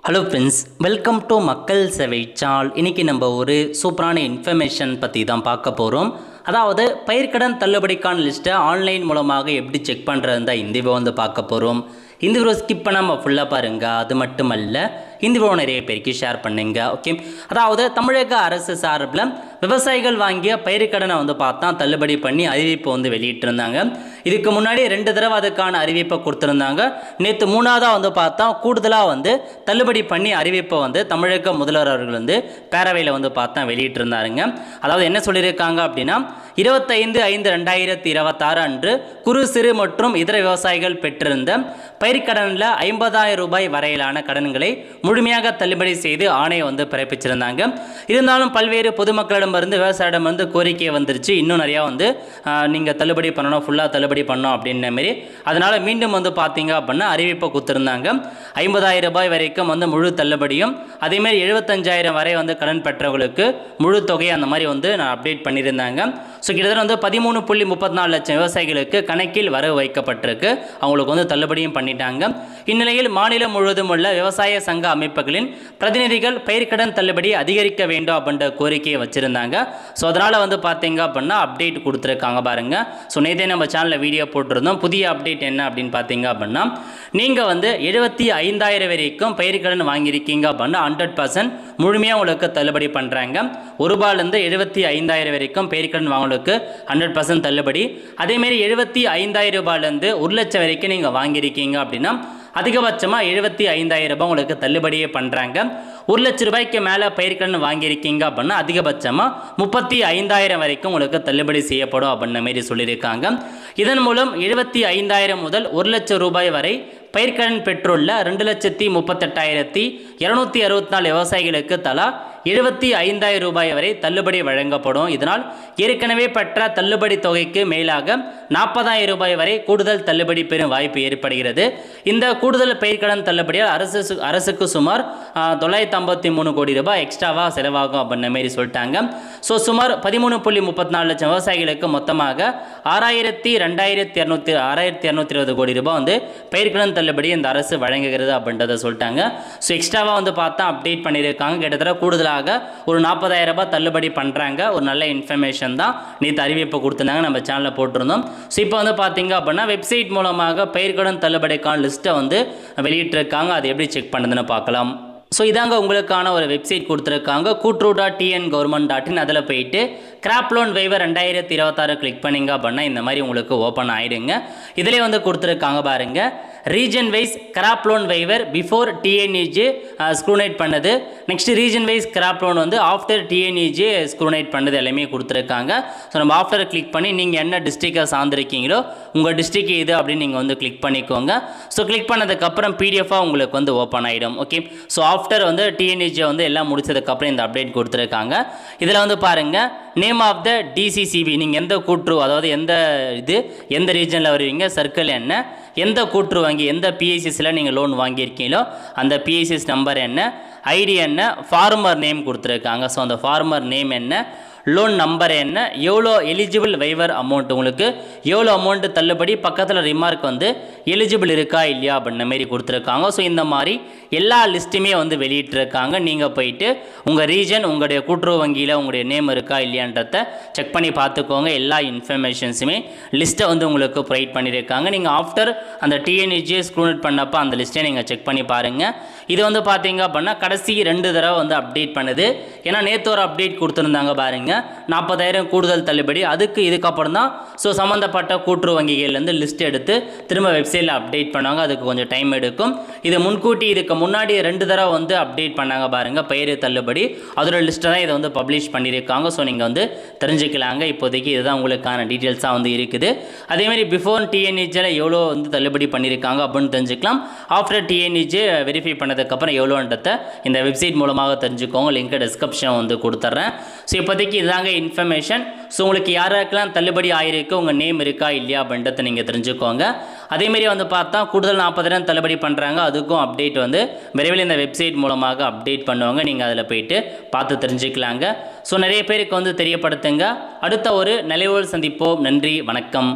Hello friends, welcome to மக்கள் சேவை சால். இன்றைக்கி நம்ம ஒரு சூப்பரான இன்ஃபர்மேஷன் பற்றி தான் பார்க்க போகிறோம். அதாவது பயிர்க்கடன் தள்ளுபடிக்கான லிஸ்ட்டை ஆன்லைன் மூலமாக எப்படி செக் பண்ணுறது தான் இந்த வீடியோ பார்க்க போகிறோம். இந்த வீடியோ ஸ்கிப் பண்ணாமல் ஃபுல்லாக பாருங்கள். அது மட்டுமல்ல, இந்த வீடியோ நிறைய பேருக்கு ஷேர் பண்ணுங்க. ஓகே, அதாவது தமிழக அரசு சார்பில் விவசாயிகள் வாங்கிய பயிர்க்கடனை பார்த்தா தள்ளுபடி பண்ணி அறிவிப்பு வெளியிட்டிருந்தாங்க. இதுக்கு முன்னாடி 2 தடவை அதுக்கான அறிவிப்பை கொடுத்துருந்தாங்க. நேற்று 3ஆவதாக பார்த்தா கூடுதலாக தள்ளுபடி பண்ணி அறிவிப்பை தமிழக முதல்வர் அவர்கள் பேரவையில் பார்த்தா வெளியிட்டிருந்தாருங்க. அதாவது என்ன சொல்லியிருக்காங்க அப்படின்னா, 25/5/2026 அன்று குறு சிறு மற்றும் இதர விவசாயிகள் பெற்றிருந்த பயிர்க்கடனில் 50,000 ரூபாய் வரையிலான கடன்களை முழுமையாக தள்ளுபடி செய்து ஆணையை பிறப்பிச்சிருந்தாங்க. இருந்தாலும் பல்வேறு பொதுமக்களிடமிருந்து விவசாயிடமிருந்து கோரிக்கை வந்துருச்சு. இன்னும் நிறையா நீங்கள் தள்ளுபடி பண்ணணும், ஃபுல்லாக தள்ளுபடி பண்ணணும் அப்படின்ற மாரி. அதனால் மீண்டும் பார்த்தீங்க அப்படின்னா அறிவிப்பை கொடுத்துருந்தாங்க. 50,000 ரூபாய் வரைக்கும் முழு தள்ளுபடியும், அதேமாதிரி 75,000 வரை கடன் பெற்றவர்களுக்கு முழு தொகை அந்த மாதிரி நான் அப்டேட் பண்ணியிருந்தாங்க. ஸோ கிட்டத்தட்ட 13.34 லட்சம் விவசாயிகளுக்கு கணக்கில் வரவு வைக்கப்பட்டிருக்கு. அவங்களுக்கு தள்ளுபடியும் பண்ணிட்டாங்க. இந்நிலையில் மாநிலம் முழுவதும் உள்ள விவசாய சங்க அமைப்புகளின் பிரதிநிதிகள் பயிர்க்கடன் தள்ளுபடி அதிகரிக்க வேண்டும் அப்படின்ற கோரிக்கையை வச்சிருந்தாங்க. ஸோ அதனால் பார்த்தீங்க அப்படின்னா அப்டேட் கொடுத்துருக்காங்க பாருங்க. ஸோ நேற்றே நம்ம சேனலில் வீடியோ போட்டிருந்தோம். புதிய அப்டேட் என்ன அப்படின்னு பார்த்தீங்க அப்படின்னா, நீங்கள் 75,000 வரைக்கும் பயிர்க்கடன் வாங்கியிருக்கீங்க அப்படின்னா 100% முழுமையாக உங்களுக்கு தள்ளுபடி பண்ணுறாங்க. ₹1 75,000 வரைக்கும் பயிர்க்கடன் வாங்கலுக்கு 100% தள்ளுபடி. அதேமாரி 75,000 ரூபாயிலேருந்து 1 லட்சம் வரைக்கும் நீங்கள் வாங்கியிருக்கீங்க அப்படின்னா அதிகபட்சமாக 75,000 ரூபாய் உங்களுக்கு தள்ளுபடியே பண்ணுறாங்க. 1 லட்ச ரூபாய்க்கு மேலே பயிர்க்கடன் வாங்கியிருக்கீங்க அப்படின்னா அதிகபட்சமாக 35,000 வரைக்கும் உங்களுக்கு தள்ளுபடி செய்யப்படும் அப்படின்ற மாரி சொல்லியிருக்காங்க. இதன் மூலம் 75,000 முதல் 1 லட்சம் ரூபாய் வரை பயிர்க்கடன் பெற்றுள்ள 2,38,264 விவசாயிகளுக்கு தலா 75,000 ரூபாய் வரை தள்ளுபடி வழங்கப்படும். இதனால் ஏற்கனவே பெற்ற தள்ளுபடி தொகைக்கு மேலாக 40,000 ரூபாய் வரை கூடுதல் தள்ளுபடி பெறும் வாய்ப்பு ஏற்படுகிறது. இந்த கூடுதல் பயிர்க்கடன் தள்ளுபடியால் அரசுக்கு சுமார் 953 கோடி ரூபாய் எக்ஸ்ட்ராவாக செலவாகும் அப்படின்ற மாரி சொல்லிட்டாங்க. ஸோ சுமார் 13.34 லட்சம் விவசாயிகளுக்கு மொத்தமாக 6,220 கோடி ரூபாய் பயிர்க்கடன் தள்ளுபடி இந்த அரசு வழங்குகிறது அப்படின்றத சொல்லிட்டாங்க. ஸோ எக்ஸ்ட்ராவாக பார்த்தா அப்டேட் பண்ணியிருக்காங்க. கிட்டத்தட்ட கூடுதலாக ஒரு 40,000 ரூபாய் தள்ளுபடி பண்ணுறாங்க. ஒரு நல்ல இன்ஃபர்மேஷன் தான். நேற்று அறிவிப்பு கொடுத்துருந்தாங்க, நம்ம சேனலில் போட்டிருந்தோம். ஸோ இப்போ பார்த்தீங்க அப்படின்னா வெப்சைட் மூலமாக பயிர்க்கடன் தள்ளுபடிக்கான லிஸ்ட்டை வெளியிட்டிருக்காங்க. அது எப்படி செக் பண்ணுறதுன்னு பார்க்கலாம். ஸோ இதாங்க உங்களுக்கான ஒரு வெப்சைட் கொடுத்துருக்காங்க, கூட்டுறவு.tngovernment.in. அதில் போயிட்டு கிராப் லோன் வைவர் 2026 கிளிக் பண்ணிங்க அப்படின்னா இந்த மாதிரி உங்களுக்கு ஓப்பன் ஆகிடுங்க. இதிலே கொடுத்துருக்காங்க பாருங்கள், region wise crop loan waiver before T N E J scrutinise பண்ணது, next region wise crop loan after T N E J scrutinise பண்ணது எல்லாமே கொடுத்துருக்காங்க. ஸோ நம்ம ஆஃப்டர் கிளிக் பண்ணி நீங்கள் என்ன டிஸ்ட்ரிக்டை சார்ந்திருக்கீங்களோ உங்கள் டிஸ்ட்ரிக் இது அப்படின்னு நீங்கள் கிளிக் பண்ணிக்கோங்க. ஸோ கிளிக் பண்ணதுக்கப்புறம் பிடிஎஃபாக உங்களுக்கு ஓப்பன் ஆகிடும். ஓகே, ஸோ ஆஃப்டர் டிஎன்இஜே எல்லாம் முடிச்சதுக்கப்புறம் இந்த அப்டேட் கொடுத்துருக்காங்க. இதில் பாருங்கள், நேம் ஆஃப் த டிசிசிபி, நீங்கள் எந்த கூட்டுறவு, அதாவது எந்த ரீஜனில் வருவீங்க, சர்க்கிள் என்ன, எந்த கூட்டுறவு வங்கி, எந்த பிஐசிஸில் நீங்கள் லோன் வாங்கியிருக்கீங்களோ அந்த பிஐசிஸ் நம்பர் என்ன, ஐடி என்ன, ஃபார்மர் நேம் கொடுத்துருக்காங்க. ஸோ அந்த ஃபார்மர் நேம் என்ன, லோன் நம்பர் என்ன, எவ்வளோ எலிஜிபிள் வைவர் அமௌண்ட், உங்களுக்கு எவ்வளோ அமௌண்ட் தள்ளுபடி, பக்கத்தில் ரிமார்க் எலிஜிபிள் இருக்கா இல்லையா அப்படின்ற மாரி கொடுத்துருக்காங்க. ஸோ இந்த மாதிரி எல்லா லிஸ்ட்டுமே வெளியிட்டிருக்காங்க. நீங்கள் போயிட்டு உங்கள் ரீஜன், உங்களுடைய கூட்டுறவு வங்கியில் உங்களுடைய நேம் இருக்கா இல்லையான்றதை செக் பண்ணி பார்த்துக்கோங்க. எல்லா இன்ஃபர்மேஷன்ஸுமே லிஸ்ட்டை உங்களுக்கு ப்ரொவைட் பண்ணியிருக்காங்க. நீங்கள் ஆஃப்டர் அந்த டிஎன்இஜே ஸ்க்ரூனைட் பண்ணப்போ அந்த லிஸ்ட்டை நீங்கள் செக் பண்ணி பாருங்கள். இது பார்த்தீங்க அப்படின்னா கடைசி 2 தடவை அப்டேட் பண்ணுது. ஏன்னா நேற்று ஒரு அப்டேட் கொடுத்துருந்தாங்க பாருங்கள், 40,000 கூடுதல் தள்ளுபடி. இதுக்கப்புறம் தான் ஸோ சம்மந்தப்பட்ட கூட்டுறவு வங்கிகள்லேருந்து லிஸ்ட் எடுத்து திரும்ப வெப்சைட்டில் அப்டேட் பண்ணுவாங்க. அதுக்கு கொஞ்சம் டைம் எடுக்கும். இது முன்கூட்டி இதுக்கு முன்னாடி 2 தடவை அப்டேட் பண்ணாங்க பாருங்கள் பயிர் தள்ளுபடி, அதோட லிஸ்ட்டை தான் இதை பப்ளிஷ் பண்ணியிருக்காங்க. ஸோ நீங்கள் தெரிஞ்சுக்கலாங்க. இப்போதைக்கு இதுதான் உங்களுக்கான டீட்டெயில்ஸாக இருக்குது. அதேமாதிரி பிஃபோர் டிஎன்இஜேல எவ்வளோ தள்ளுபடி பண்ணியிருக்காங்க அப்படின்னு தெரிஞ்சுக்கலாம். ஆஃப்டர் டிஎன்இஜே வெரிஃபை பண்ணதுக்கப்புறம் எவ்வளோன்றதை இந்த வெப்சைட் மூலமாக தெரிஞ்சுக்கோங்க. லிங்க் டிஸ்கிரிப்ஷன் கொடுத்துட்றேன். ஸோ இப்போதைக்கு இதுதாங்க இன்ஃபர்மேஷன். ஸோ உங்களுக்கு யாருக்கெல்லாம் தள்ளுபடி ஆகிருக்கு, உங்கள் நேம் இருக்கா இல்லையா அப்படின்றத நீங்கள் தெரிஞ்சுக்கோங்க. அதேமாரி பார்த்தா கூடுதல் 40,000 தள்ளுபடி பண்ணுறாங்க. அதுக்கும் அப்டேட் விரைவில் இந்த வெப்சைட் மூலமாக அப்டேட் பண்ணுவாங்க. நீங்கள் அதில் போயிட்டு பார்த்து தெரிஞ்சுக்கலாங்க. ஸோ நிறைய பேருக்கு தெரியப்படுத்துங்க. அடுத்த ஒரு நிலையோடு சந்திப்போம். நன்றி, வணக்கம்.